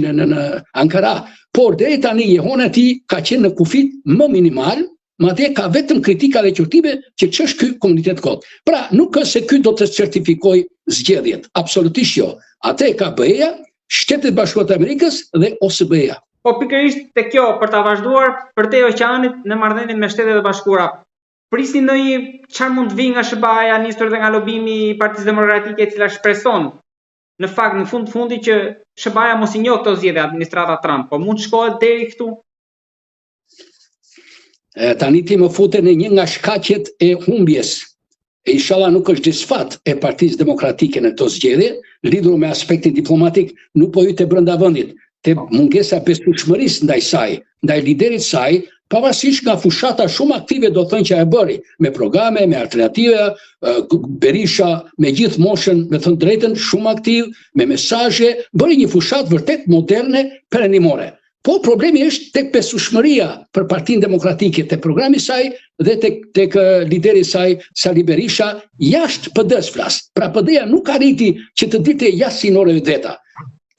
në Ankara, por deri tani jehona e tij ka qenë në kufit më minimal, madje ka vetëm kritika dhe qortime që ç'është ky komunitet kot. Pra, nuk është se ky do të certifikojë zgjedhjet, absolutisht jo. Atë ka BE-ja, Shtetet Bashkuara të Amerikës dhe OSBE-ja. Po pikërisht te kjo për ta vazhduar për te oqeanit në marrëdhënien me Shtetet e Bashkuara. Prisni ndonjë çfarë mund të vijë nga SBA-ja, nisur edhe nga lobimi i Partisë Demokratike e cila shpreson në fakt në fund fundi që SBA-ja mos i njohë këto zgjedhje administrata Trump, po mund shkohet deri këtu? Tani ti më fute në një nga shkaqet e humbjes. Inshallah nuk është disfat e Partisë Demokratike në këto zgjedhje, lidhur me aspektin diplomatik, nuk po hyte brenda vendit, te mungesa besueshmërisë ndaj saj, ndaj liderit saj, pavarësisht nga fushata shumë aktive do thënë që e bëri, me programe, me alternative, Berisha me gjithë moshën, me thënë drejtën, shumë aktiv, me mesazhe, bëri një fushat vërtet moderne perëndimore. Po problemi është tek besueshmëria për Partinë Demokratike, tek programi i saj dhe tek lideri i saj Sali Berisha, jashtë PD-s flas. Pra PD-ja nuk arriti që të dilte jashtë sinoreve veta.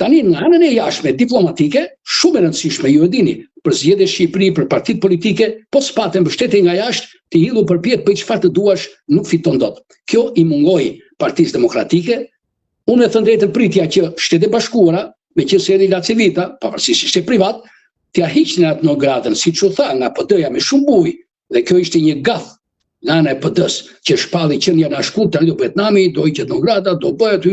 Tani në anën e jashtme diplomatike, shumë e rëndësishme, ju e dini, për zgjedhje Shqipëri, për partitë politike, po s'patë mbështetje nga jashtë, të hidhur përpjet bëj çfarë të duash, nuk fiton dot. Kjo i mungoi Partisë Demokratike. Unë e thënë drejtën pritja që Shtetet e Bashkuara, me që se erdhi Lacevita, pavarësisht ishte privat, t'ia hiqnin atë në gradën, siç u tha, nga PD-ja me shumë bujë, dhe kjo ishte një gaf nga ana e PD-s, që shpalli qenia në shkurt, tani do bëhet nami, do hiqet në grada, do bëhet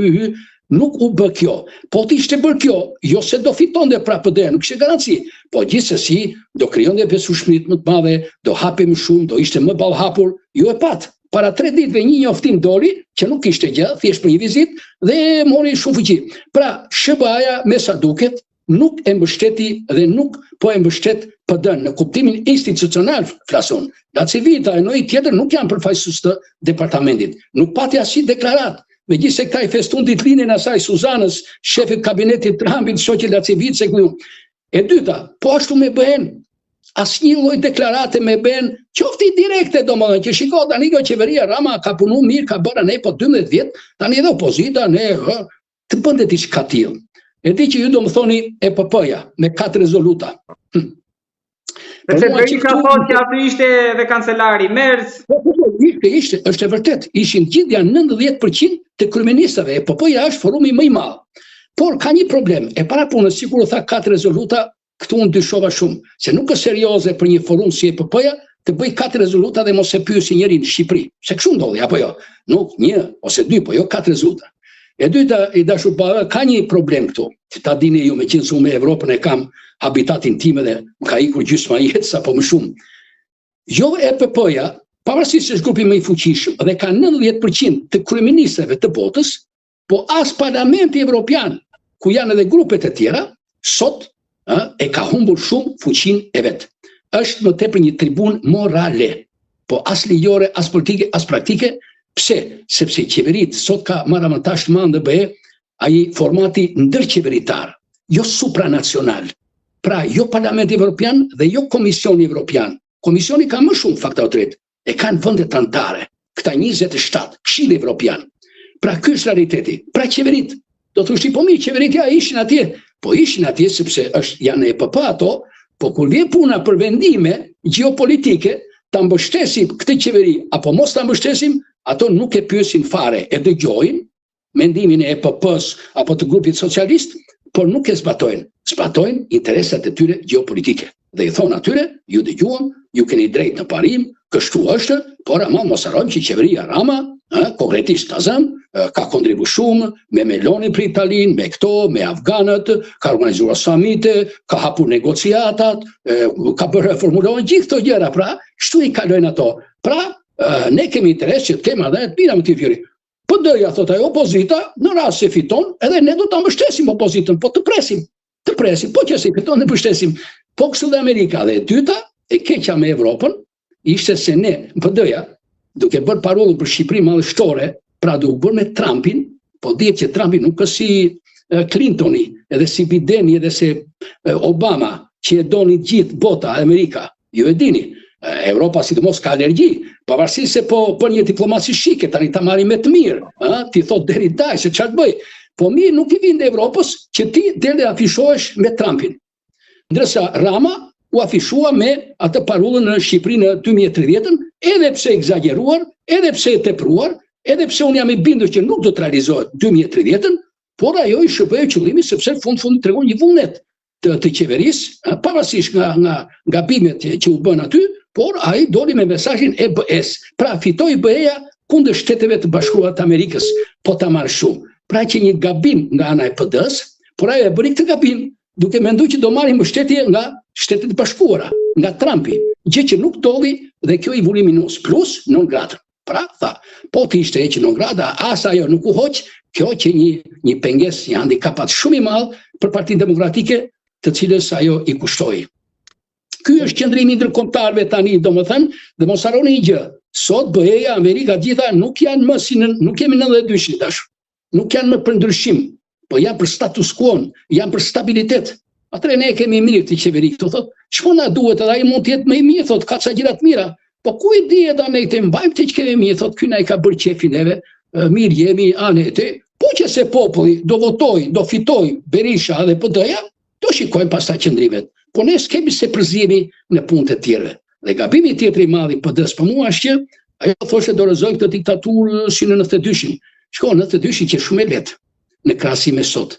nuk u bë kjo. Po të ishte bërë kjo, jo se do fitonte pra PD-ja, nuk ishte garanci, po gjithsesi do krijonte besueshmëri më të madhe, do hapim shumë, do ishte më ballhapur, ju e pat. Para 3 ditëve një njoftim doli, që nuk ishte gjë, thjesht për një vizitë dhe mori shumë fuqi. Pra, SBA-ja me sa duket nuk e mbështeti dhe nuk po e mbështet PD-n në kuptimin institucional flason. Lacevita e njëri tjetër nuk janë përfaqësues të departamentit. Nuk pati asnjë deklaratë. Megjithëse këta i festun ditëlindjen e asaj Suzanës, shefit kabinetit Trumpit, shoqë Lacevicë e këtu. E dyta, po ashtu me BE-n, asnjë lloj deklarate me BE-n, qofti direkte domethënë që shiko tani kjo qeveria Rama ka punuar mirë, ka bërë ne po 12 vjet, tani edhe opozita ne të bënte diçka të tillë. E di që ju do më thoni EPP-ja me 4 rezoluta. Përse Berisha thotë që aty ishte dhe kancelari Merz. Ishte, është e vërtet, ishin gjithë janë 90% të kryeministëve, EPP-ja është forumi më i madh. Por ka një problem, e para punës, sikur u tha 4 rezoluta, këtu unë dyshova shumë, se nuk është serioze për një forum si EPP-ja të bëj 4 rezoluta dhe mos e pyesi njerin në Shqipëri. Se kështu ndodhi, apo jo? Nuk 1 ose 2, po jo 4 rezoluta. E dyta, i dashur pa, ka një problem këtu, që ta dini ju me qenë se unë me Evropën e kam habitatin tim dhe ka ikur gjysma jetës apo më shumë. Jo EPP-ja, pavarësisht se është grupi më i fuqishëm dhe ka 90% të kryeministrave të botës, po as Parlamenti Evropian, ku janë edhe grupet e tjera, sot e ka humbur shumë fuqinë e vet. Është më tepër një tribun morale, po as ligjore, as politike, as praktike. Pse? Sepse qeverit sot ka marrë avantazh të madh në BE, ai formati ndërqeveritar, jo supranacional. Pra, jo Parlamenti Evropian dhe jo Komisioni Evropian. Komisioni ka më shumë fakta drejt, e kanë vendet anëtare, këta 27, Këshilli Evropian. Pra, ky është realiteti. Pra, qeverit, do të thoshti po mirë, qeverit ja ishin atje, po ishin atje sepse janë EPP ato, po kur vjen puna për vendime gjeopolitike, ta mbështesim këtë qeveri apo mos ta mbështesim, ato nuk e pyesin fare, e dëgjojnë mendimin e EPP-s apo të grupit socialist, por nuk e zbatojnë. Zbatojnë interesat e tyre gjeopolitike. Dhe i thonë atyre, ju dëgjuam, ju keni drejt në parim, kështu është, por ama mos harrojmë që qeveria Rama, konkretisht Tazan, ka kontribu shumë me Meloni për Italinë, me këto, me afganët, ka organizuar samite, ka hapur negociatat, ka bërë reformulojnë gjithë këto gjëra, pra, kështu i kalojnë ato. Pra, ne kemi interes që të kemi edhe të mira me të fjeri. PD-ja thot ajo opozita, në rast se fiton, edhe ne do ta mbështesim opozitën, po të presim, po që se fiton ne mbështesim. Po kështu dhe Amerika. Dhe dyta, e keqja me Evropën, ishte se ne, PD-ja, duke bërë parollën për Shqipëri madhështore, pra duke bërë me Trumpin, po dihet që Trumpi nuk është si Clintoni, edhe si Bideni, edhe si Obama, që e doni gjithë bota, Amerika. Ju e dini, Europa sidomos ka alergji, pavarësisht se po për një diplomaci shike, tani ta marrim me të mirë, ti thot deri daj se çfarë bëj. Po mirë nuk i vjen Evropës që ti deri afishohesh me Trumpin. Ndërsa Rama u afishua me atë parullën në Shqipëri në 2030, edhe pse egzageruar, edhe pse e tepruar, edhe pse unë jam i bindur që nuk do të realizohet 2030, por ajo i shërbëjë qëllimi sepse në fund tregon një vullnet të qeverisë, pavarësisht nga gabimet që u bën aty, por ai doli me mesazhin e BE-s. Pra fitoi BE-ja kundër Shteteve të Bashkuara të Amerikës, po ta marrë shumë. Pra që një gabim nga ana e PD-s, por ai e bëri këtë gabim duke menduar që do marrin mbështetje nga Shtetet e Bashkuara, nga Trumpi, gjë që nuk dolli dhe kjo i vuri minus plus non grata. Pra tha, po të ishte që non grata, as ajo nuk u hoq, kjo që një pengesë, një handikapat shumë i madh për Partinë Demokratike, të cilës ajo i kushtoi. Ky është qëndrimi ndërkombëtarëve tani, domethënë, dhe mos harroni një gjë. Sot BE-ja, Amerika gjitha nuk janë më nuk kemi 92-shin tash. Nuk janë më për ndryshim, po janë për status quo, janë për stabilitet. Atëre ne kemi mirë këtë qeveri këtu, thot, ç'po na duhet, edhe ai mund të jetë më i mirë, thot, ka ca gjëra të mira. Po ku i dihet ne të mbajmë të që kemi mirë, thot, ky na i ka bërë qefin neve, mirë jemi anete. Po që se populli do votoj, do fitoj Berisha dhe PD-ja, do shikojmë pastaj qëndrimet. Po ne s'kemi se përzjemi në punët e tjera. Dhe gabimi tjetër i madh i PD-s për mua është që ajo thoshte do rrezoj këtë diktaturë si në 92-shin. Shko, 92-shin që shumë e lehtë në krahasim me sot.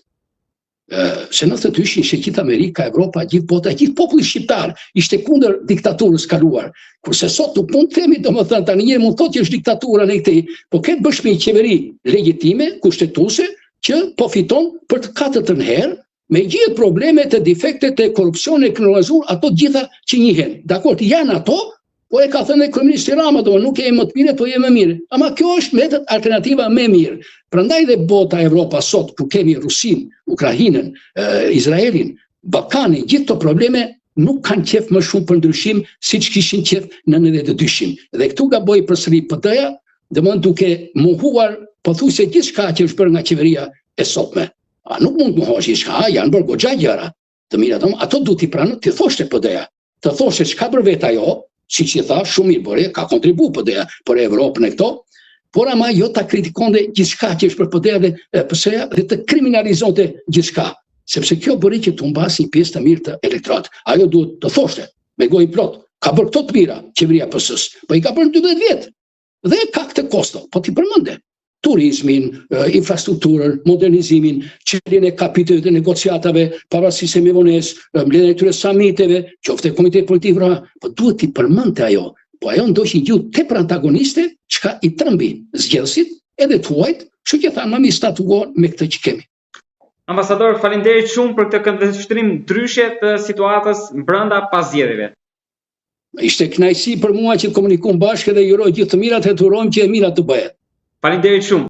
Se 92-shin ishte gjithë Amerika, Evropa, gjithë bota, gjithë populli shqiptar ishte kundër diktaturës kaluar. Kurse sot nuk mund të themi, domethënë tani njëri mund thotë që është diktatura në këtë, po këtë bësh me një qeveri legjitime, kushtetuese, që po fiton për të katërtën herë, me gjithë problemet e defektet e korrupsionit e kriminalizuar, ato gjitha që njihen. Dakor, janë ato, po e ka thënë kryeministri Rama, nuk jemi më të mirë, po jemi më mirë. Ama kjo është metët alternativa më e mirë. Prandaj dhe bota Evropa sot, ku kemi Rusin, Ukrainën, Izraelin, Ballkanin, gjithë këto probleme nuk kanë qef më shumë për ndryshim siç kishin qef në 92-shin. Dhe këtu gaboi përsëri PD-ja, domethënë duke mohuar pothuajse gjithçka që është bërë nga qeveria e sotme. Nuk mund të mohosh gjithçka, janë bërë goxha gjëra të mira, ato duhet i pranoj, ti thoshte PD-ja. Të thoshte çka për vet ajo, siç i tha, shumë mirë bëre, ka kontribuar PD-ja për Evropën e këto, por ama jo ta kritikonte gjithçka që është për PD-ja dhe PS-ja dhe të kriminalizonte gjithçka, sepse kjo bëri që të humbasi një pjesë të mirë të elektorat. Ajo duhet të thoshte me gojë plot, ka bërë këto të mira qeveria PS-s, po i ka bërë 12 vjet. Dhe ka këtë kosto, po ti përmende. Turizmin, infrastrukturën, modernizimin, çeljen e kapitullit të negociatave, pavarësisht se me vonesë, mbledhjen e këtyre samiteve, qoftë komiteti politik, po duhet i përmendte ajo. Po ajo ndoshin gjuhë tepër antagoniste, çka i trembi zgjedhësit edhe tuajt, kështu që thanë më mirë statuohen me këtë që kemi. Ambasador, faleminderit shumë për këtë këndvështrim ndryshe të situatës brenda pas zgjedhjeve. Ishte kënaqësi për mua që komunikojmë bashkë dhe ju uroj gjithë të mirat, dhe të urojmë që e mira të bëhet. Faleminderit shumë.